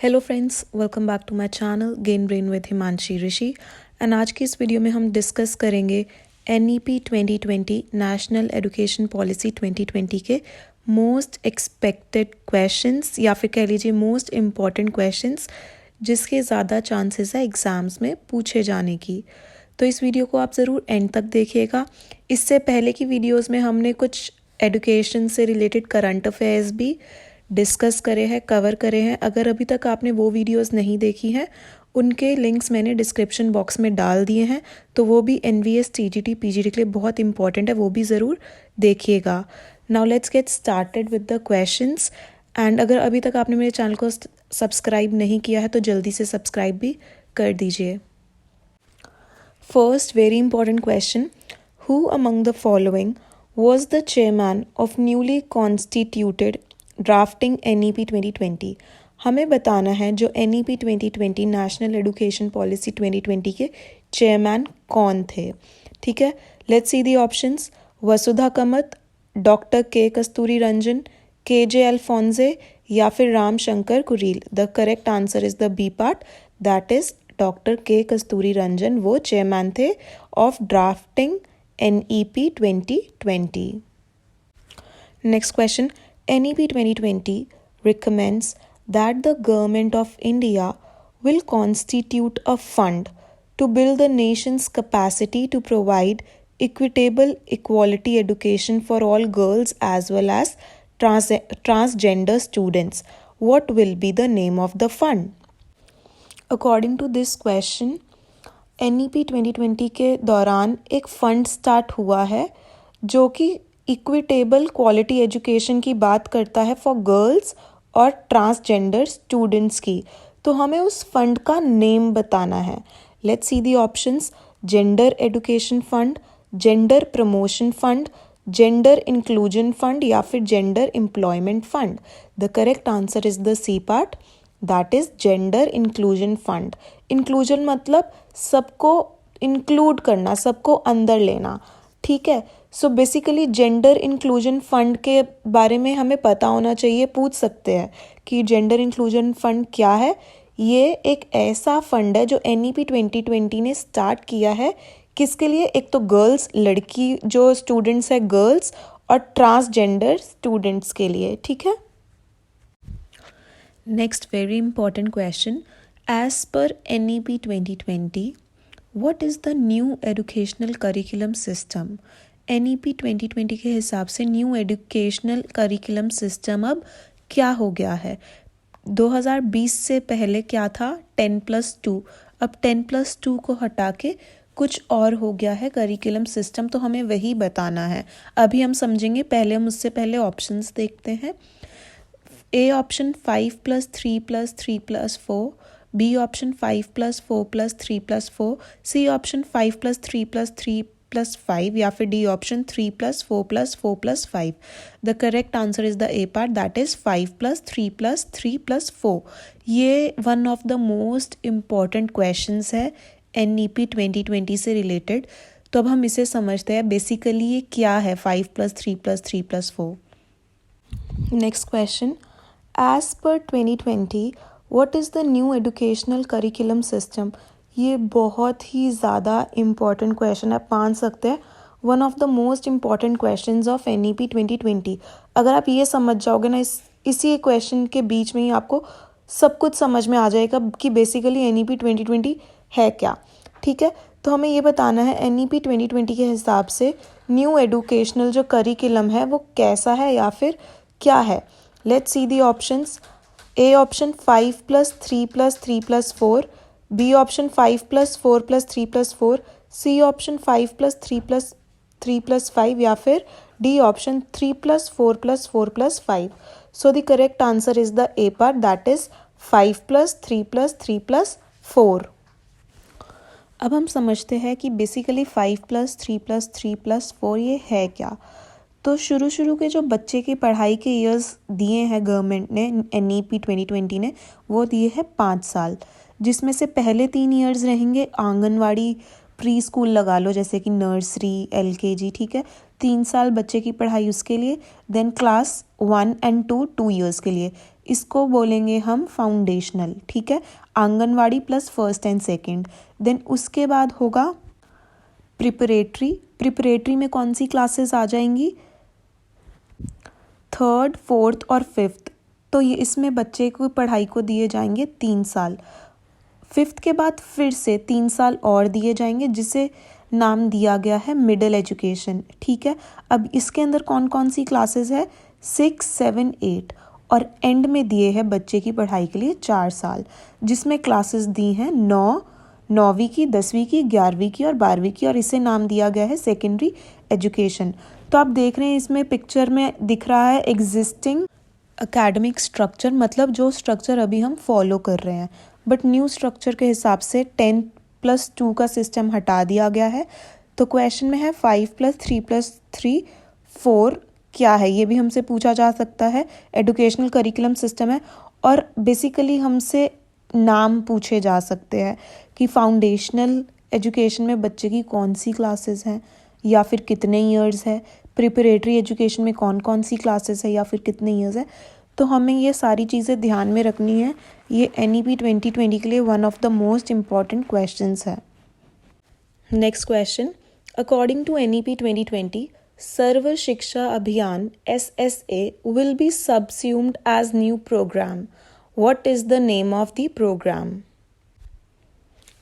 Hello friends, welcome back to my channel gain brain with Himanshi Rishi. And आज की इस video में हम डिस्कस करेंगे NEP 2020 नेशनल एजुकेशन पॉलिसी 2020 के मोस्ट एक्सपेक्टेड क्वेश्चंस या फिर कह लीजिए मोस्ट इम्पॉर्टेंट क्वेश्चंस जिसके ज़्यादा चांसेस है एग्ज़ाम्स में पूछे जाने की। तो इस वीडियो को आप ज़रूर एंड तक देखिएगा। इससे पहले की वीडियोज़ में हमने कुछ एजुकेशन से रिलेटेड करंट अफेयर्स भी डिस्कस करे हैं, कवर करे हैं। अगर अभी तक आपने वो वीडियोस नहीं देखी हैं, उनके लिंक्स मैंने डिस्क्रिप्शन बॉक्स में डाल दिए हैं, तो वो भी NVS TGT PGT के लिए बहुत इंपॉर्टेंट है, वो भी ज़रूर देखिएगा। Now let's get started with the questions. And अगर अभी तक आपने मेरे चैनल को सब्सक्राइब नहीं किया है तो जल्दी से सब्सक्राइब भी कर दीजिए। First very important question, who among the following was the chairman of newly constituted drafting NEP 2020। हमें बताना है जो NEP 2020 नेशनल एजुकेशन पॉलिसी 2020 के चेयरमैन कौन थे। ठीक है, let's see the options. Vasudha Kamat, doctor K Kasturi Ranjan, KJ Alphonse या फिर Ram Shankar Kureel. The correct answer is the B part, that is doctor K Kasturi Ranjan. वो चेयरमैन थे of drafting NEP 2020। Next question, NEP 2020 recommends that the Government of India will constitute a fund to build the nation's capacity to provide equitable equality education for all girls as well as transgender students. What will be the name of the fund? According to this question, NEP 2020 के दौरान एक fund start हुआ है जो कि equitable quality education की बात करता है फॉर गर्ल्स और ट्रांसजेंडर स्टूडेंट्स की। तो हमें उस फंड का नेम बताना है। Let's see the options. Gender education fund, gender promotion fund, gender inclusion fund या फिर gender employment fund. The correct answer is the C part, that is gender inclusion fund. Inclusion मतलब सबको include करना, सबको अंदर लेना। ठीक है, so basically gender inclusion fund के बारे में हमें पता होना चाहिए। पूछ सकते हैं कि जेंडर इंक्लूजन फंड क्या है। ये एक ऐसा फंड है जो NEP 2020 ने स्टार्ट किया है। किसके लिए? एक तो गर्ल्स, लड़की जो स्टूडेंट्स है गर्ल्स, और ट्रांसजेंडर स्टूडेंट्स के लिए। ठीक है। Next very important question, as per NEP 2020 what is the new educational curriculum system? NEP 2020 के हिसाब से न्यू एजुकेशनल करिकुलम सिस्टम अब क्या हो गया है? 2020 से पहले क्या था? 10+2। अब 10+2 को हटा के कुछ और हो गया है करिकुलम सिस्टम, तो हमें वही बताना है। अभी हम समझेंगे, पहले हम उससे पहले ऑप्शंस देखते हैं। A option 5+3+3+4, B option 5+4+3+4, C option 5+3+3+5 या फिर D option 3+4+4+5। The correct answer is the A part, that is 5+3+3+4। ये one of the most important questions है NEP 2020 से रिलेटेड। तो अब हम इसे समझते हैं बेसिकली ये क्या है 5+3+3+4। Next question, as per 2020 what is the new educational curriculum system? ये बहुत ही ज़्यादा इम्पॉर्टेंट क्वेश्चन है, आप मान सकते हैं one of the most important questions of NEP 2020। अगर आप ये समझ जाओगे ना, इसी क्वेश्चन के बीच में ही आपको सब कुछ समझ में आ जाएगा कि बेसिकली NEP 2020 है क्या। ठीक है, तो हमें ये बताना है NEP 2020 के हिसाब से न्यू एजुकेशनल जो करिकुलम है वो कैसा है या फिर क्या है। Let's see the options. A option 5+3+3+4, B option 5+4+3+4, C option 5+3+3+5 या फिर D option 3+4+4+5। So the correct answer is the A part, that is 5+3+3+4। अब हम समझते हैं कि बेसिकली 5+3+3+4 ये है क्या। तो शुरू के जो बच्चे की पढ़ाई के ईयर्स दिए हैं गवर्नमेंट ने, NEP 2020 ने, वो दिए हैं 5 साल, जिसमें से पहले 3 ईयर्स रहेंगे आंगनवाड़ी, प्री स्कूल लगा लो जैसे कि नर्सरी, LKG। ठीक है, 3 साल बच्चे की पढ़ाई उसके लिए। देन क्लास 1 और 2 2 ईयर्स के लिए। इसको बोलेंगे हम फाउंडेशनल, ठीक है, anganwadi plus first and second. Then उसके बाद होगा प्रिपरेटरी। प्रिपरेटरी में कौन सी क्लासेस आ जाएंगी, थर्ड, फोर्थ और फिफ्थ। तो ये इसमें बच्चे को पढ़ाई को दिए जाएंगे 3 साल। फिफ्थ के बाद फिर से 3 साल और दिए जाएंगे, जिसे नाम दिया गया है मिडिल एजुकेशन, ठीक है। अब इसके अंदर कौन कौन सी क्लासेस है, 6, 7, 8, और एंड में दिए हैं बच्चे की पढ़ाई के लिए 4 साल, जिसमें क्लासेस दी हैं 9वीं की, 10वीं की, 11वीं की और 12वीं की, और इसे नाम दिया गया है सेकेंडरी एजुकेशन। तो आप देख रहे हैं इसमें पिक्चर में दिख रहा है एग्जिस्टिंग एकेडमिक स्ट्रक्चर, मतलब जो स्ट्रक्चर अभी हम फॉलो कर रहे हैं, बट न्यू स्ट्रक्चर के हिसाब से 10+2 का सिस्टम हटा दिया गया है। तो क्वेश्चन में है 5+3+3 4 क्या है, ये भी हमसे पूछा जा सकता है। एजुकेशनल करिकुलम सिस्टम है, और बेसिकली हमसे नाम पूछे जा सकते हैं कि फाउंडेशनल एजुकेशन में बच्चे की कौन सी क्लासेस हैं या फिर कितने ईयर्स है, प्रिपरेटरी एजुकेशन में कौन कौन सी क्लासेस है या फिर कितने ईयर्स है। तो हमें ये सारी चीज़ें ध्यान में रखनी है। ये NEP 2020 के लिए one of the most important questions है। Next question, according to NEP 2020 Sarva Shiksha Abhiyan SSA will be subsumed as new programme. What is the name of the programme.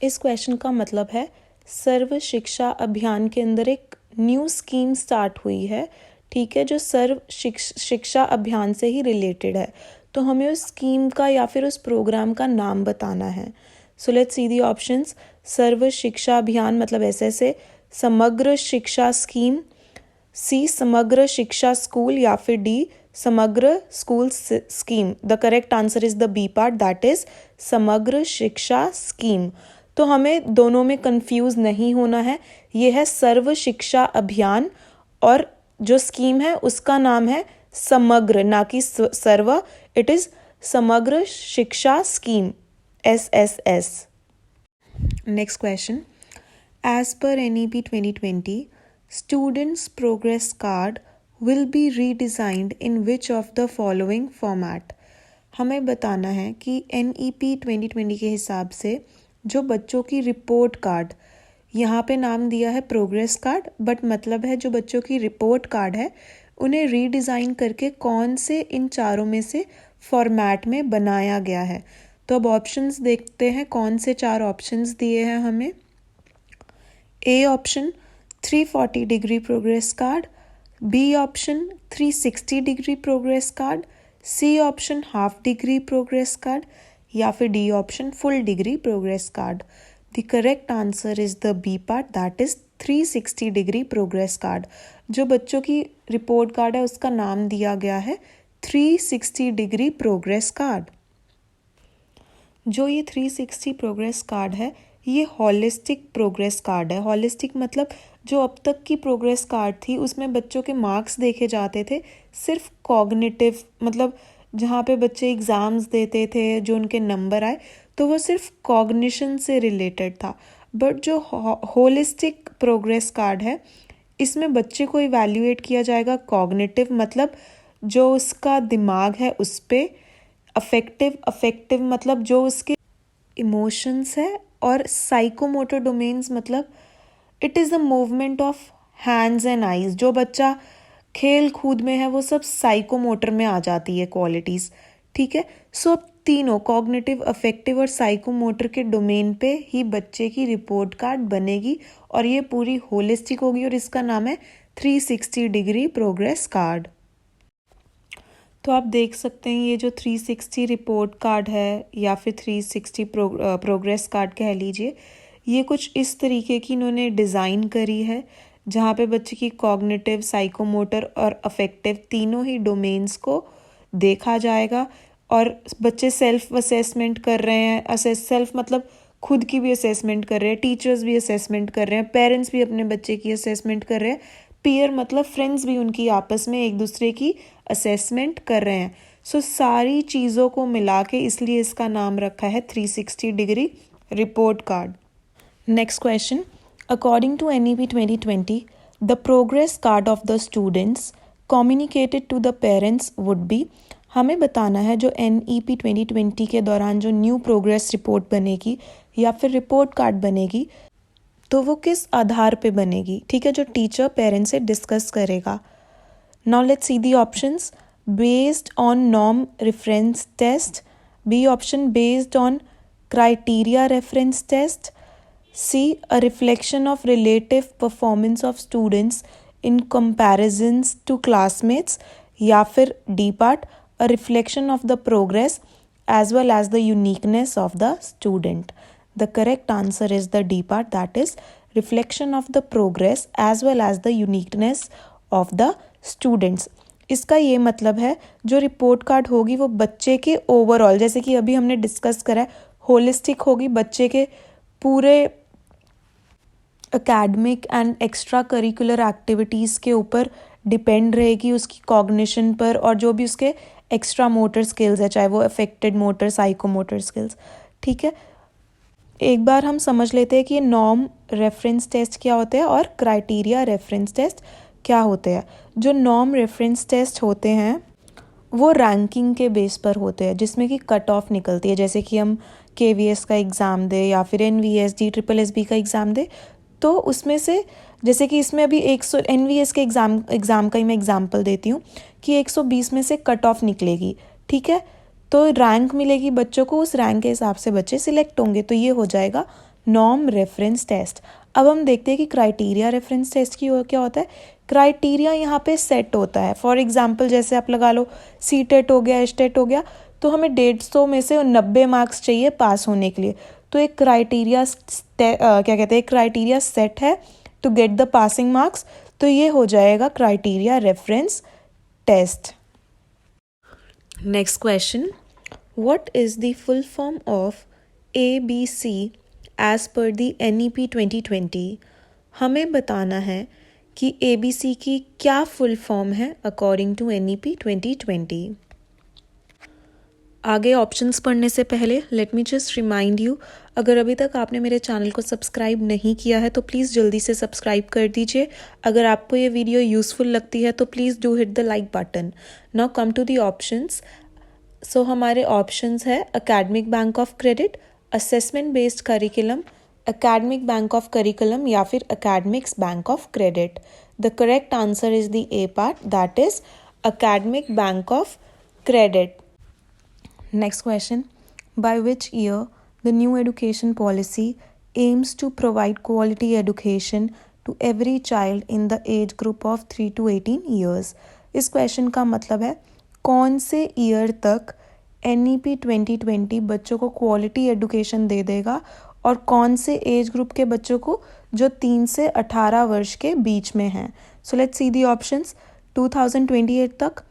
इस क्वेश्चन का मतलब है सर्व शिक्षा अभियान के अंदर एक न्यू स्कीम स्टार्ट हुई है, ठीक है, जो सर्व शिक्षा अभियान से ही रिलेटेड है। तो हमें उस स्कीम का या फिर उस प्रोग्राम का नाम बताना है। So let's see the options. सर्व शिक्षा अभियान मतलब SSA, समग्र शिक्षा स्कीम, C समग्र शिक्षा स्कूल, या फिर D Samagra school scheme. The correct answer is the B part, that is Samagra Shiksha scheme. तो हमें दोनों में कंफ्यूज नहीं होना है। ये है सर्व शिक्षा अभियान, और जो स्कीम है उसका नाम है समग्र, ना कि सर्व। It is Samagra Shiksha scheme, SSS। Next question, as per NEP 2020 students progress card will be redesigned in which of the following format। हमें बताना है कि NEP 2020 के हिसाब से जो बच्चों की रिपोर्ट कार्ड, यहाँ पे नाम दिया है प्रोग्रेस कार्ड, बट मतलब है जो बच्चों की रिपोर्ट कार्ड है उन्हें रीडिज़ाइन करके कौन से इन चारों में से फॉर्मेट में बनाया गया है। तो अब ऑप्शंस देखते हैं, कौन से 4 ऑप्शंस दिए हैं हमें। A option 340 degree progress card, B option 360 degree progress card, C option half degree progress card, या फिर D option full degree progress card. The correct answer is the B part, that is 360 degree progress card. जो बच्चों की report card है उसका नाम दिया गया है 360 डिग्री प्रोग्रेस कार्ड। जो ये 360 प्रोग्रेस कार्ड है ये हॉलिस्टिक प्रोग्रेस कार्ड है। हॉलिस्टिक मतलब जो अब तक की प्रोग्रेस कार्ड थी उसमें बच्चों के मार्क्स देखे जाते थे सिर्फ कॉग्निटिव, मतलब जहाँ पे बच्चे एग्ज़ाम्स देते थे जो उनके नंबर आए तो वो सिर्फ कॉग्निशन से रिलेटेड था। बट जो होलिस्टिक प्रोग्रेस कार्ड है इसमें बच्चे को इवैल्यूएट किया जाएगा कॉग्निटिव, मतलब जो उसका दिमाग है उस पर, अफेक्टिव मतलब जो उसके इमोशंस है, और साइकोमोटर डोमेन्स मतलब it is the movement of hands and eyes. जो बच्चा खेल कूद में है वो सब साइकोमोटर में आ जाती है क्वालिटीज़, ठीक है। सो तीनों कॉग्निटिव, अफेक्टिव और साइकोमोटर के डोमेन पे ही बच्चे की रिपोर्ट कार्ड बनेगी, और ये पूरी होलिस्टिक होगी, और इसका नाम है 360 डिग्री प्रोग्रेस कार्ड। तो आप देख सकते हैं ये जो 360 रिपोर्ट कार्ड है या फिर 360 प्रोग्रेस कार्ड कह लीजिए, ये कुछ इस तरीके की इन्होंने डिज़ाइन करी है जहाँ पे बच्चे की कॉग्निटिव, साइकोमोटर और अफेक्टिव तीनों ही डोमेन्स को देखा जाएगा। और बच्चे सेल्फ असेसमेंट कर रहे हैं, सेल्फ मतलब खुद की भी असेसमेंट कर रहे हैं, टीचर्स भी असेसमेंट कर रहे हैं, पेरेंट्स भी अपने बच्चे की असेसमेंट कर रहे हैं, पीयर मतलब फ्रेंड्स भी उनकी आपस में एक दूसरे की असेसमेंट कर रहे हैं। सो सारी चीज़ों को मिला के इसलिए इसका नाम रखा है 360 degree report card. Next question, according to NEP 2020 the progress card of the students communicated to the parents would be। हमें बताना है जो NEP 2020 के दौरान जो न्यू प्रोग्रेस रिपोर्ट बनेगी या फिर रिपोर्ट कार्ड बनेगी तो वो किस आधार पे बनेगी, ठीक है, जो टीचर पेरेंट्स से डिस्कस करेगा। Now let's see the options. Based on norm reference test, B option based on criteria reference test, C a reflection of relative performance of students in comparisons to classmates, या फिर D part a reflection of the progress as well as the uniqueness of the student. The correct answer is the D part, that is reflection of the progress as well as the uniqueness of the students. इसका ये मतलब है जो report card होगी वो बच्चे के overall, जैसे कि अभी हमने डिस्कस करा है, होलिस्टिक होगी, बच्चे के पूरे academic and extra curricular activities के ऊपर डिपेंड रहेगी, उसकी कॉग्निशन पर, और जो भी उसके एक्स्ट्रा मोटर स्किल्स है, चाहे वो अफेक्टेड मोटर, साइकोमोटर स्किल्स, ठीक है। एक बार हम समझ लेते हैं कि ये नॉर्म रेफरेंस टेस्ट क्या होते हैं और क्राइटेरिया रेफरेंस टेस्ट क्या होते हैं। जो नॉर्म रेफरेंस टेस्ट होते हैं वो रैंकिंग के बेस पर होते हैं, जिसमें कि कट ऑफ निकलती है, जैसे कि हम KVS का एग्ज़ाम दे या फिर NVS SSSB का एग्ज़ाम दे, तो उसमें से जैसे कि इसमें अभी 100 NVS के एग्ज़ाम का ही मैं एग्जांपल देती हूँ कि 120 में से कट ऑफ निकलेगी, ठीक है, तो रैंक मिलेगी बच्चों को, उस रैंक के हिसाब से बच्चे सिलेक्ट होंगे, तो ये हो जाएगा नॉर्म रेफरेंस टेस्ट। अब हम देखते हैं कि क्राइटेरिया रेफरेंस टेस्ट की क्या होता है। क्राइटेरिया यहाँ पे सेट होता है, फॉर एग्जांपल जैसे आप लगा लो CTET हो गया, STET हो गया, तो हमें 150 में से 90 मार्क्स चाहिए पास होने के लिए, तो एक क्राइटेरिया क्या कहते हैं, क्राइटेरिया सेट है to get the passing marks, तो ये हो जाएगा criteria reference test. Next question, what is the full form of ABC as per the NEP 2020। हमें बताना है कि ABC की क्या फुल फॉर्म है अकॉर्डिंग टू NEP 2020। आगे ऑप्शंस पढ़ने से पहले let me just remind you, अगर अभी तक आपने मेरे चैनल को सब्सक्राइब नहीं किया है तो प्लीज़ जल्दी से सब्सक्राइब कर दीजिए। अगर आपको ये वीडियो यूज़फुल लगती है तो please do hit the like button. Now come to the options. So हमारे ऑप्शंस है academic bank of credit, assessment based curriculum, academic bank of curriculum, या फिर academics bank of credit. The correct answer is the A part, that is academic bank of credit. Next question, by which year the new education policy aims to provide quality education to every child in the age group of 3 to 18 years? इस question का मतलब है कौन से year तक NEP 2020 बच्चों को quality education दे देगा और कौन से एज ग्रुप के बच्चों को जो 3 से 18 वर्ष के बीच में हैं। So let's see the options. 2028 तक,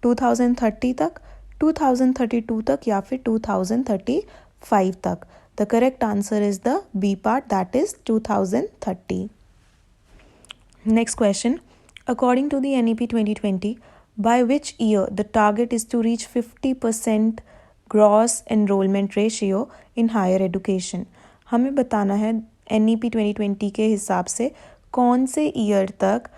2030 तक, 2032 तक, या फिर 2035 तक। The correct answer is the B part, that is 2030। Next question, according to the NEP 2020, by which year the target is to reach 50% gross enrollment ratio in higher education? हमें बताना है NEP 2020 के हिसाब से कौन से ईयर तक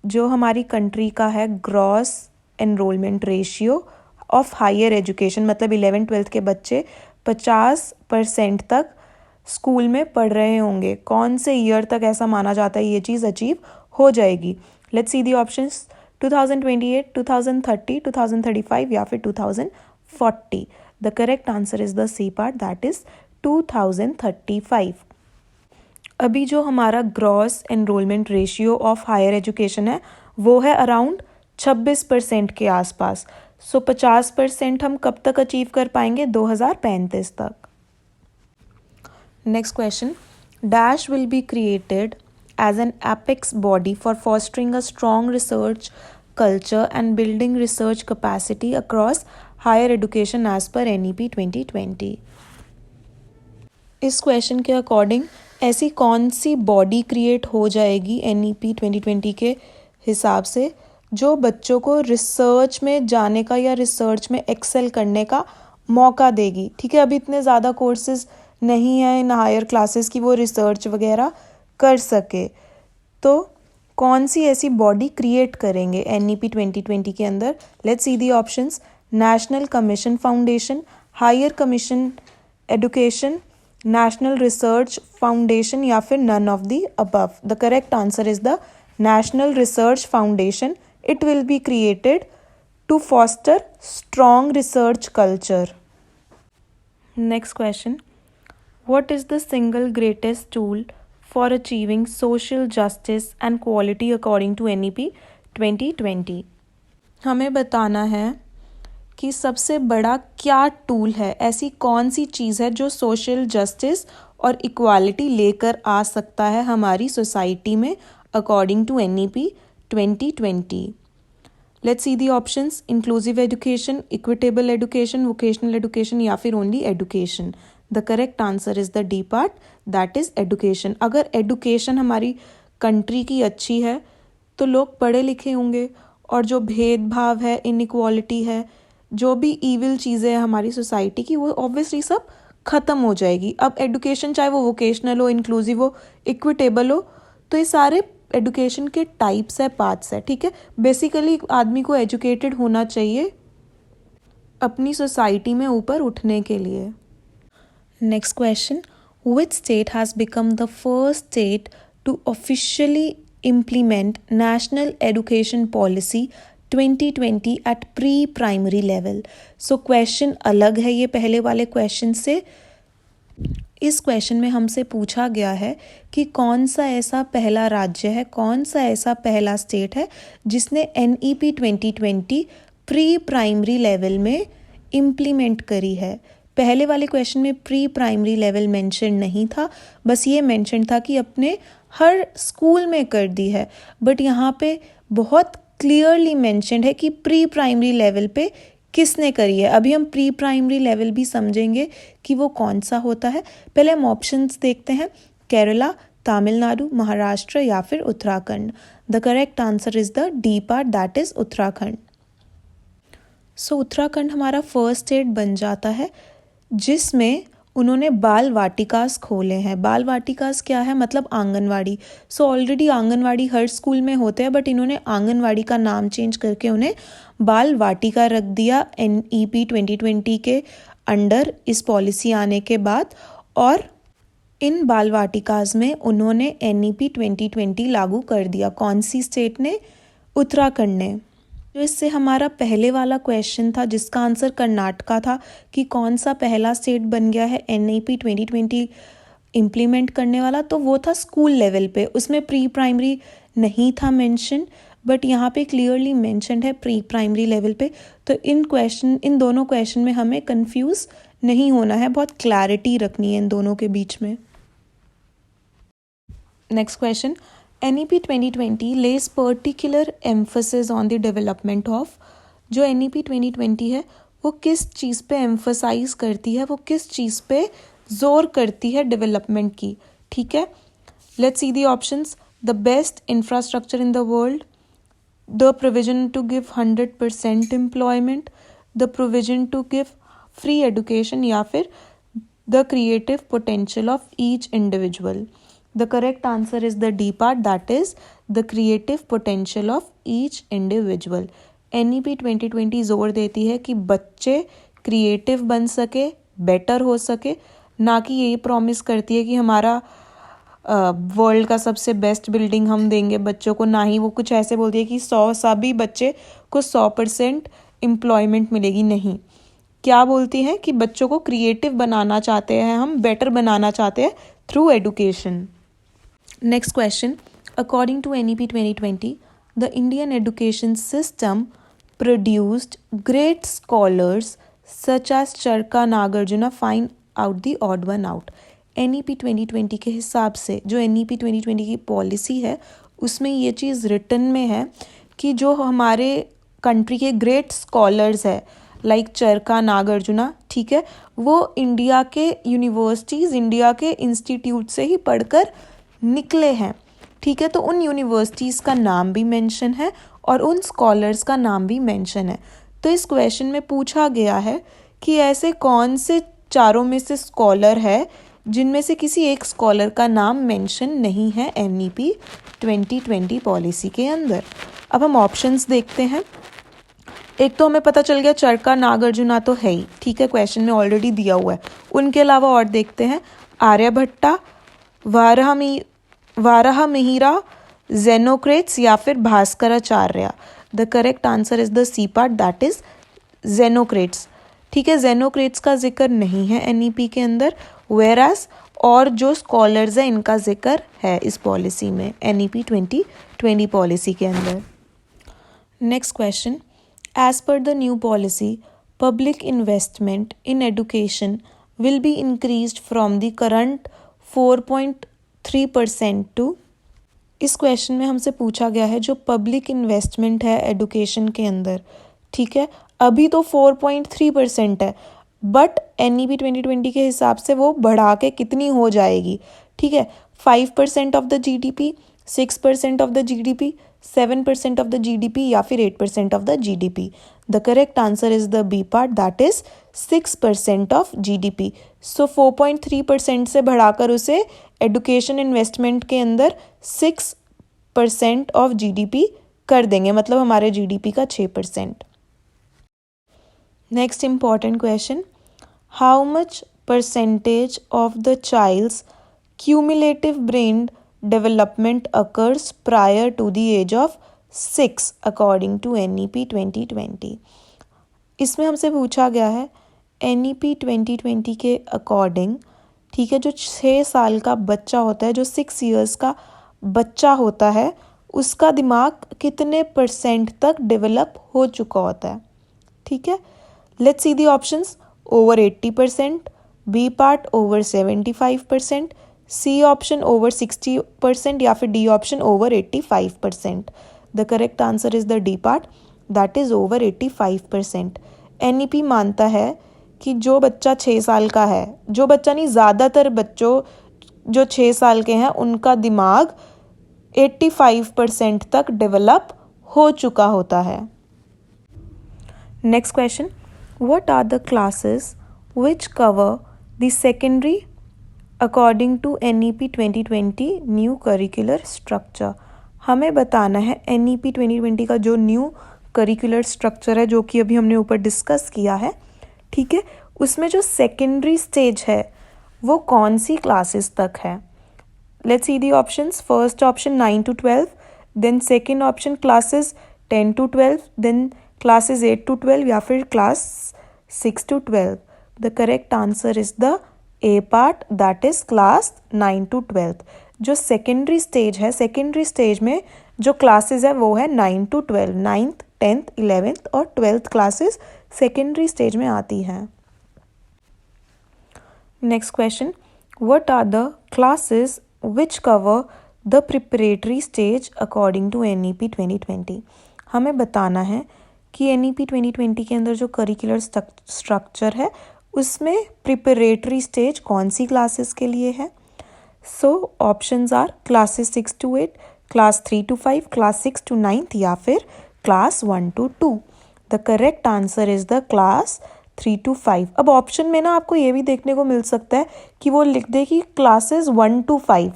जो हमारी कंट्री का है gross enrolment ratio of higher education, मतलब 11th-12th के बच्चे 50% तक स्कूल में पढ़ रहे होंगे, कौन से ईयर तक ऐसा माना जाता है ये चीज़ अचीव हो जाएगी। Let's see the options. 2028, 2030, 2035 या फिर 2040। The correct answer is the C part, that is 2035। अभी जो हमारा gross enrolment ratio of higher education है वो है अराउंड 26% के आसपास। सो 50% हम कब तक अचीव कर पाएंगे? 2035 तक। Next question, dash will be created as an apex body for fostering a strong research culture and building research capacity across higher education as per NEP 2020। इस क्वेश्चन के अकॉर्डिंग ऐसी कौन सी बॉडी क्रिएट हो जाएगी NEP 2020 के हिसाब से जो बच्चों को रिसर्च में जाने का या रिसर्च में एक्सेल करने का मौका देगी? ठीक है, अभी इतने ज़्यादा कोर्सेज नहीं हैं इन हायर क्लासेस की वो रिसर्च वगैरह कर सके, तो कौन सी ऐसी बॉडी क्रिएट करेंगे NEP 2020 के अंदर? Let's see the options. National commission foundation, higher commission education, national research foundation या फिर none of the above? The correct answer is the national research foundation. It will be created to foster strong research culture. Next question. What is the single greatest tool for achieving social justice and quality according to NEP 2020? हमें बताना है कि सबसे बड़ा क्या tool है, ऐसी कौन सी चीज़ है जो सोशल जस्टिस और इक्वालिटी लेकर आ सकता है हमारी सोसाइटी में according to NEP 2020. Let's see the options. Inclusive education, equitable education, vocational education या फिर only education. The correct answer is the D part, that is education. अगर education हमारी कंट्री की अच्छी है तो लोग पढ़े लिखे होंगे और जो भेदभाव है, इनइक्वालिटी है, जो भी ईविल चीज़ें हैं हमारी सोसाइटी की, वो ऑब्वियसली सब ख़त्म हो जाएगी. अब एडुकेशन चाहे वो वोकेशनल हो, इंक्लूसिव हो, इक्विटेबल हो, तो ये सारे एडुकेशन के टाइप्स है, पार्ट्स है. ठीक है, बेसिकली आदमी को एजुकेटेड होना चाहिए अपनी सोसाइटी में ऊपर उठने के लिए. Next question. Which state has become the first state to officially implement national education policy 2020 at pre primary level? So question अलग है ये पहले वाले क्वेश्चन से. इस क्वेश्चन में हमसे पूछा गया है कि कौन सा ऐसा पहला राज्य है, कौन सा ऐसा पहला स्टेट है जिसने NEP 2020 प्री प्राइमरी लेवल में इम्प्लीमेंट करी है. पहले वाले क्वेश्चन में प्री प्राइमरी लेवल मेंशन नहीं था, बस ये मेंशन था कि अपने हर स्कूल में कर दी है. बट यहाँ पे बहुत क्लियरली मेंशन है कि प्री प्राइमरी लेवल पे किसने करी है. अभी हम प्री प्राइमरी लेवल भी समझेंगे कि वो कौन सा होता है. पहले हम ऑप्शंस देखते हैं. केरला, तमिलनाडु, महाराष्ट्र या फिर Uttarakhand. The correct answer is the D part, that is Uttarakhand. So Uttarakhand हमारा फर्स्ट स्टेट बन जाता है जिसमें उन्होंने बाल वाटिकास खोले हैं. बाल वाटिकास क्या है? मतलब आंगनवाड़ी. सो ऑलरेडी आंगनवाड़ी हर स्कूल में होते हैं, बट इन्होंने आंगनवाड़ी का नाम चेंज करके उन्हें बाल वाटिका रख दिया NEP 2020 के अंडर इस पॉलिसी आने के बाद. और इन बाल वाटिकास में उन्होंने NEP 2020 लागू कर दिया. कौन सी स्टेट ने? उत्तराखंड ने. तो इससे हमारा पहले वाला क्वेश्चन था जिसका आंसर कर्नाटका था कि कौन सा पहला स्टेट बन गया है NEP 2020 इम्प्लीमेंट करने वाला, तो वो था स्कूल लेवल पे. उसमें प्री प्राइमरी नहीं था मेंशन, बट यहाँ पे क्लियरली मेंशन्ड है प्री प्राइमरी लेवल पे. तो इन दोनों क्वेश्चन में हमें कंफ्यूज नहीं होना है, बहुत क्लैरिटी रखनी है इन दोनों के बीच में. Next question. NEP 2020 lays particular emphasis on the development of. जो NEP 2020 है वो किस चीज़ पे एम्फसाइज करती है, वो किस चीज़ पे जोर करती है डेवलपमेंट की. ठीक है, let's see the options. The best infrastructure in the world, the provision to give 100% employment, the provision to give free education या फिर the creative potential of each individual. The correct answer is the D part, that is the creative potential of each individual. NEP 2020 जोर देती है कि बच्चे creative बन सके, better हो सके, ना कि ये प्रॉमिस करती है कि हमारा वर्ल्ड का सबसे बेस्ट बिल्डिंग हम देंगे बच्चों को. ना ही वो कुछ ऐसे बोलती है कि सभी बच्चे को 100% एम्प्लॉयमेंट मिलेगी. नहीं, क्या बोलती हैं कि बच्चों को क्रिएटिव बनाना चाहते हैं, हम बेटर बनाना चाहते हैं through education. Next question. According to NEP 2020, the Indian education system produced great scholars such as Charka Nagarjuna. Find out the odd one out. NEP 2020 के हिसाब से जो NEP 2020 की पॉलिसी है उसमें ये चीज़ रिटन में है कि जो हमारे कंट्री के ग्रेट स्कॉलर्स है लाइक चरका नागार्जुना, ठीक है, वो इंडिया के यूनिवर्सिटीज़, इंडिया के इंस्टीट्यूट से ही पढ़कर निकले हैं. ठीक है, तो उन यूनिवर्सिटीज़ का नाम भी मेंशन है और उन स्कॉलर्स का नाम भी मेंशन है. तो इस क्वेश्चन में पूछा गया है कि ऐसे कौन से चारों में से स्कॉलर है जिनमें से किसी एक स्कॉलर का नाम मेंशन नहीं है NEP 2020 पॉलिसी के अंदर. अब हम ऑप्शंस देखते हैं. एक तो हमें पता चल गया चरका नागार्जुना तो है ही, ठीक है, क्वेश्चन में ऑलरेडी दिया हुआ है। उनके अलावा और देखते हैं, आर्यभट्टा, वाराहमिहिरा, जेनोक्रेट्स या फिर Bhaskaracharya. The correct answer is the C part, that is Xenocrates. ठीक है, जेनोक्रेट्स का जिक्र नहीं है एनईपी के अंदर, वेरास और जो स्कॉलर्स हैं इनका जिक्र है इस पॉलिसी में, एनईपी 2020 पॉलिसी के अंदर। Next question, as per the new policy public investment in education will be increased from the current 4.3% to. इस क्वेश्चन में हमसे पूछा गया है जो पब्लिक इन्वेस्टमेंट है एजुकेशन के अंदर, ठीक है, अभी तो 4.3% है, बट एनईपी 2020 के हिसाब से वो बढ़ा के कितनी हो जाएगी, ठीक है, 5% of the GDP, 6% of the GDP, 7% of the GDP या फिर 8% of the GDP. The correct answer is the B part, that is 6% of GDP. So 4.3% से बढ़ाकर उसे एडुकेशन इन्वेस्टमेंट के अंदर 6% ऑफ जीडीपी कर देंगे, मतलब हमारे जीडीपी का 6%। Next important question, how much percentage of the child's cumulative brain development occurs prior to the age of 6 according to NEP 2020। इसमें हमसे पूछा गया है एनईपी 2020 के अकॉर्डिंग, ठीक है, जो 6 साल का बच्चा होता है, जो 6 इयर्स का बच्चा होता है, उसका दिमाग कितने % तक डेवलप हो चुका होता है, ठीक है। Let's see the options, over 80%, B part over 75%, C option over 60% या फिर D option over 85%। The correct answer is the D part, that is over 85%। NEP मानता है कि जो बच्चा 6 साल का है, जो बच्चा नहीं, ज़्यादातर बच्चों जो 6 साल के हैं उनका दिमाग 85% तक डेवलप हो चुका होता है। Next question, what are the classes which cover the secondary according to NEP 2020 new curricular structure. हमें बताना है एनईपी 2020 का जो न्यू करिकुलर स्ट्रक्चर है, जो कि अभी हमने ऊपर डिस्कस किया है, ठीक है, उसमें जो सेकेंडरी स्टेज है वो कौन सी क्लासेस तक है। Let's see the options, first option 9 to 12, then second option classes 10 to 12, then classes 8 to 12 या फिर class 6 to 12। The correct answer is the A part, that is class 9 to 12। जो secondary stage है, secondary stage में जो classes है वो है 9 to 12, 9th 10th 11th और 12th क्लासेस सेकेंडरी स्टेज में आती हैं। Next question, what are the classes which cover the preparatory stage according to NEP 2020। हमें बताना है कि एनईपी 2020 के अंदर जो करिकुलर स्ट्रक्चर है उसमें प्रिपरेटरी स्टेज कौन सी क्लासेस के लिए है। So options are classes 6 to 8, class 3 to 5, class 6 to 9th या फिर class 1 to 2। The correct answer is the class 3 to 5। अब ऑप्शन में ना आपको ये भी देखने को मिल सकता है कि वो लिख दे कि क्लासेस 1 to 5,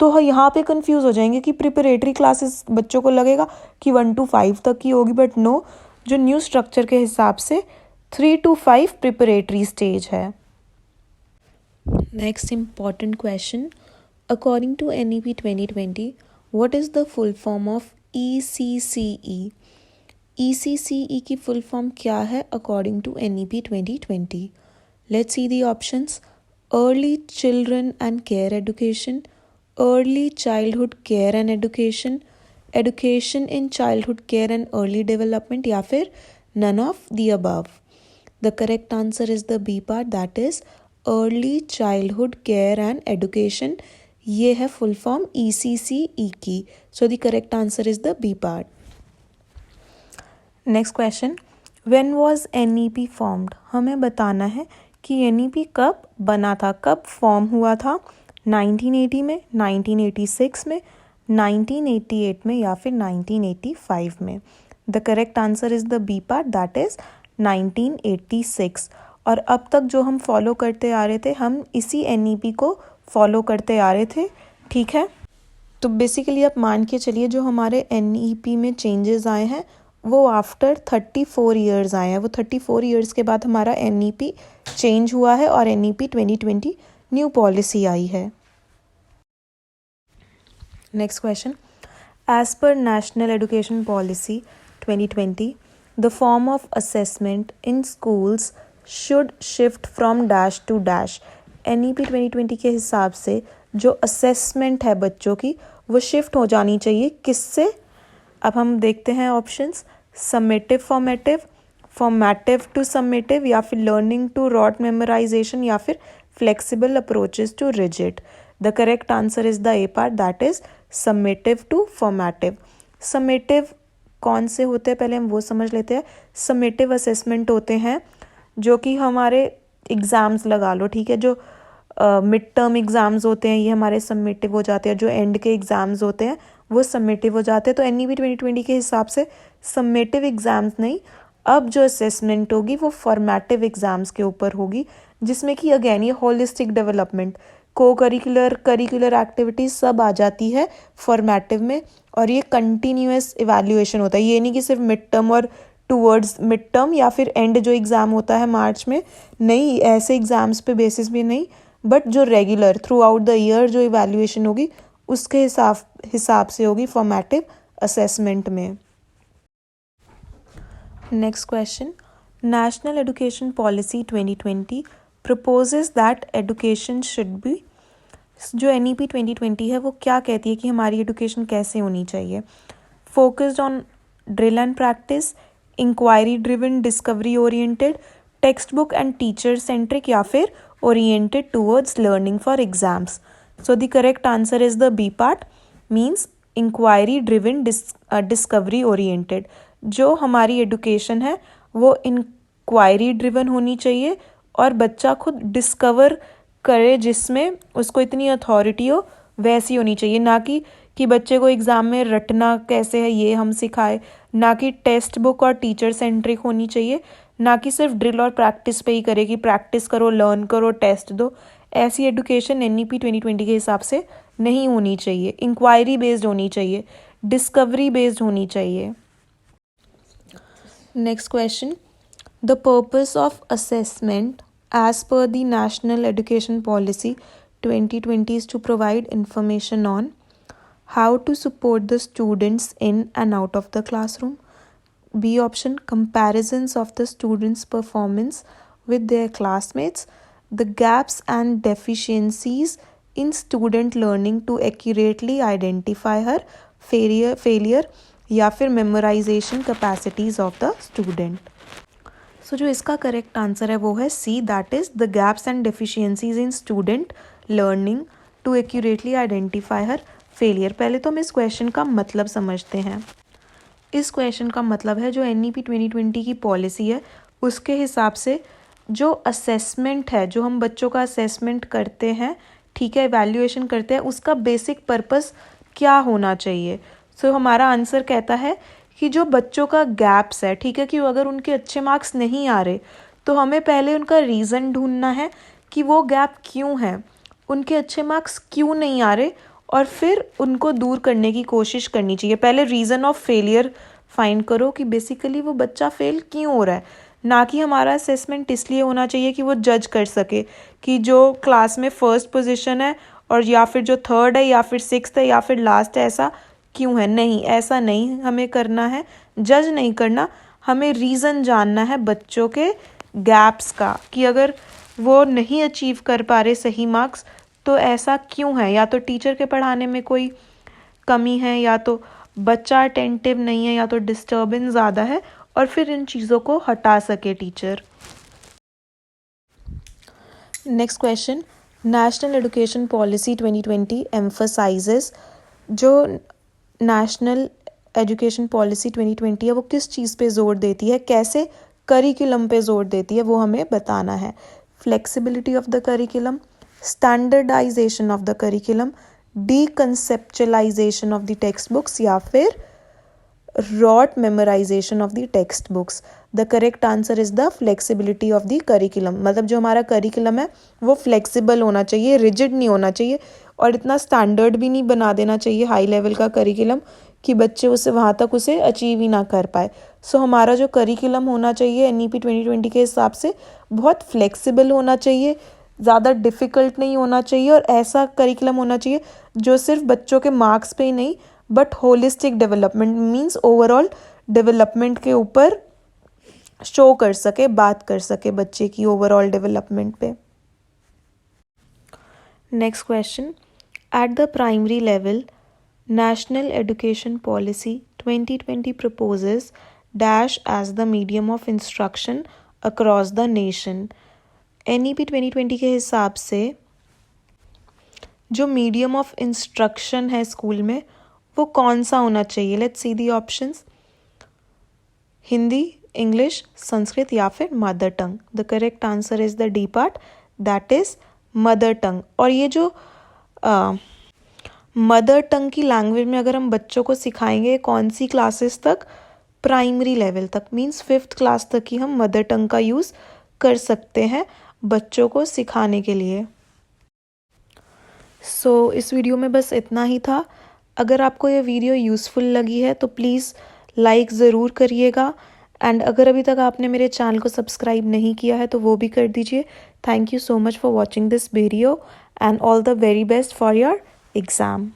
तो यहाँ पे कंफ्यूज हो जाएंगे कि प्रिपरेटरी क्लासेस बच्चों को लगेगा कि 1 to 5 तक की होगी, बट नो, जो न्यू स्ट्रक्चर के हिसाब से 3 to 5 प्रिपरेटरी स्टेज है। Next important question, according to NEP 2020 what is the full form of ECCE। ECCE की फुल फॉर्म क्या है according to NEP 2020। Let's see the options, early children and care education, early childhood care and education, education in childhood care and early development या फिर none of the above. The correct answer is the B part, that is early childhood care and education. ये है full form ECCE की, so the correct answer is the B part. Next question, when was NEP formed. हमें बताना है कि NEP कब बना था, कब फॉर्म हुआ था, 1980 में, 1986 में, 1988 में या फिर 1985 में। The correct answer is the B part, that is 1986। और अब तक जो हम फॉलो करते आ रहे थे, हम इसी एनईपी को फॉलो करते आ रहे थे, ठीक है। तो बेसिकली आप मान के चलिए जो हमारे एनईपी में चेंजेस आए हैं वो आफ्टर 34 ईयर्स आए हैं। वो 34 ईयर्स के बाद हमारा NEP चेंज हुआ है और NEP 2020 न्यू पॉलिसी आई है। Next question, as per national education policy 2020 the form of assessment in schools should shift from dash to dash. NEP 2020 के हिसाब से जो असेसमेंट है बच्चों की वो शिफ्ट हो जानी चाहिए किससे। अब हम देखते हैं options, summative formative, formative to summative, या फिर लर्निंग टू रॉट मेमोराइजेशन, या फिर flexible approaches to rigid. The correct answer is the A part, that is summative to formative. Summative कौन से होते हैं पहले हम वो समझ लेते हैं। समेटिव असेसमेंट होते हैं जो कि हमारे एग्ज़ाम्स लगा लो, ठीक है, जो मिड टर्म एग्ज़ाम्स होते हैं ये हमारे समेटिव हो जाते हैं, जो एंड के एग्ज़ाम्स होते हैं वो समेटिव हो जाते हैं। तो NEP 2020 के हिसाब से समेटिव एग्ज़ाम्स नहीं, अब जो असेसमेंट होगी वो फॉर्मेटिव एग्ज़ाम्स के ऊपर होगी, जिसमें कि अगेन ये होलिस्टिक डेवलपमेंट, को करिकुलर, करिकुलर एक्टिविटीज़ सब आ जाती है फॉर्मेटिव में, और ये कंटिन्यूस इवैल्यूएशन होता है। ये नहीं कि सिर्फ मिड टर्म और टूवर्ड्स मिड टर्म या फिर एंड जो एग्ज़ाम होता है मार्च में, नहीं, ऐसे एग्ज़ाम्स पे बेसिस भी नहीं, बट जो regular through out the year जो इवैल्यूएशन होगी उसके हिसाब से होगी फॉर्मेटिव असेसमेंट में। Next question, national education policy 2020 proposes that education should be. जो NEP 2020 है वो क्या कहती है कि हमारी एजुकेशन कैसे होनी चाहिए। Focused on drill and practice, inquiry driven, discovery oriented, textbook and teacher centric, या फिर oriented towards learning for exams. So the correct answer is the B part, means inquiry driven, discovery oriented। जो हमारी education है वो inquiry driven होनी चाहिए और बच्चा खुद डिस्कवर करे, जिसमें उसको इतनी अथॉरिटी हो वैसी होनी चाहिए, ना कि बच्चे को एग्ज़ाम में रटना कैसे है ये हम सिखाए, ना कि टेक्स्ट बुक और टीचर सेंट्रिक होनी चाहिए, ना कि सिर्फ ड्रिल और प्रैक्टिस पे ही करे कि प्रैक्टिस करो, लर्न करो, टेस्ट दो। ऐसी एजुकेशन NEP 2020 के हिसाब से नहीं होनी चाहिए। इंक्वायरी बेस्ड होनी चाहिए, डिस्कवरी बेस्ड होनी चाहिए। Next question, the purpose of assessment as per the national education policy 2020 is to provide information on how to support the students in and out of the classroom. B option, comparisons of the students' performance with their classmates, the gaps and deficiencies in student learning to accurately identify her failure या फिर memorization capacities of the student। So जो इसका correct answer है वो है C, that is the gaps and deficiencies in student learning to accurately identify her failure। पहले तो हम इस क्वेश्चन का मतलब समझते हैं। इस क्वेश्चन का मतलब है जो NEP 2020 की पॉलिसी है उसके हिसाब से जो असेसमेंट है, जो हम बच्चों का असेसमेंट करते हैं, ठीक है, इवैल्यूएशन करते हैं, उसका बेसिक पर्पस क्या होना चाहिए। सो हमारा आंसर कहता है कि जो बच्चों का गैप्स है, ठीक है, कि अगर उनके अच्छे मार्क्स नहीं आ रहे तो हमें पहले उनका रीज़न ढूंढना है कि वो गैप क्यों है, उनके अच्छे मार्क्स क्यों नहीं आ रहे, और फिर उनको दूर करने की कोशिश करनी चाहिए। पहले रीज़न ऑफ फेलियर फाइंड करो कि बेसिकली वो बच्चा फेल क्यों हो रहा है, ना कि हमारा असेसमेंट इसलिए होना चाहिए कि वो जज कर सके कि जो क्लास में फर्स्ट पोजीशन है और या फिर जो थर्ड है या फिर सिक्स्थ है या फिर लास्ट है ऐसा क्यों है। नहीं, ऐसा नहीं हमें करना है, जज नहीं करना, हमें रीज़न जानना है बच्चों के गैप्स का कि अगर वो नहीं अचीव कर पा रहे सही मार्क्स तो ऐसा क्यों है। या तो टीचर के पढ़ाने में कोई कमी है, या तो बच्चा अटेंटिव नहीं है, या तो डिस्टर्बेंस ज़्यादा है, और फिर इन चीज़ों को हटा सके teacher. Next question, national education policy 2020 emphasises. जो नेशनल एजुकेशन पॉलिसी 2020 है वो किस चीज़ पे जोर देती है, कैसे करिकुलम पे जोर देती है वो हमें बताना है। Flexibility of the curriculum, standardisation of the curriculum, deconceptualisation of the text books, या फिर rote memorisation of the text books. The correct answer is the flexibility of the curriculum. मतलब जो हमारा करिकुलम है वो फ्लेक्सिबल होना चाहिए, रिजिड नहीं होना चाहिए, और इतना स्टैंडर्ड भी नहीं बना देना चाहिए हाई लेवल का करिकुलम कि बच्चे उसे वहाँ तक उसे अचीव ही ना कर पाए। सो हमारा जो करिकुलम होना चाहिए NEP 2020 के हिसाब से बहुत फ्लेक्सिबल होना चाहिए, ज़्यादा डिफ़िकल्ट नहीं होना चाहिए, और ऐसा करिकुलम होना चाहिए जो सिर्फ बच्चों के मार्क्स पे ही नहीं but holistic development means overall development के ऊपर शो कर सके, बात कर सके बच्चे की ओवरऑल डेवलपमेंट पे। Next question, at the primary level National Education Policy 2020 proposes dash as the medium of instruction across the nation। NEP 2020 के हिसाब से जो मीडियम ऑफ इंस्ट्रक्शन है स्कूल में वो कौन सा होना चाहिए? Let's see the options. Hindi, English, Sanskrit या फिर mother tongue. The correct answer is the D part, that is mother tongue. और ये जो मदर टंग की लैंग्वेज में अगर हम बच्चों को सिखाएंगे कौन सी क्लासेस तक? प्राइमरी लेवल तक, मीन्स 5th क्लास तक ही हम मदर टंग का यूज़ कर सकते हैं बच्चों को सिखाने के लिए। सो इस वीडियो में बस इतना ही था। अगर आपको ये वीडियो यूज़फुल लगी है तो प्लीज़ लाइक ज़रूर करिएगा, एंड अगर अभी तक आपने मेरे चैनल को सब्सक्राइब नहीं किया है तो वो भी कर दीजिए। Thank you so much for watching this video and all the very best for your exam.